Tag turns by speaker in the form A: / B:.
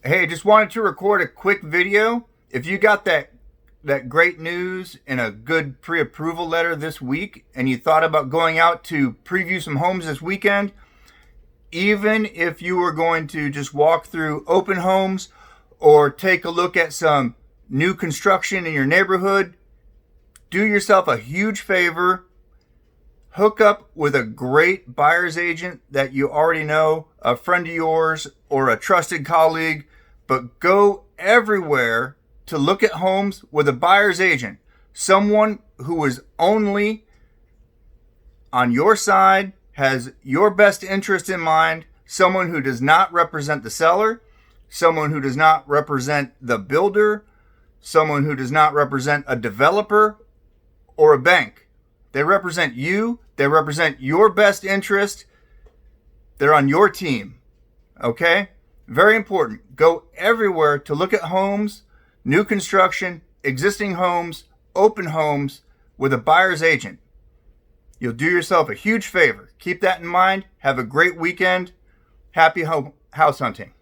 A: Hey, just wanted to record a quick video. If you got that great news and a good pre-approval letter this week and you thought about going out to preview some homes this weekend, even if you were going to just walk through open homes or take a look at some new construction in your neighborhood, do yourself a huge favor. Hook up with a great buyer's agent that you already know, a friend of yours or a trusted colleague, but go everywhere to look at homes with a buyer's agent, someone who is only on your side, has your best interest in mind, someone who does not represent the seller, someone who does not represent the builder, someone who does not represent a developer or a bank. They represent you. They represent your best interest. They're on your team. Okay? Very important. Go everywhere to look at homes, new construction, existing homes, open homes with a buyer's agent. You'll do yourself a huge favor. Keep that in mind. Have a great weekend. Happy house hunting.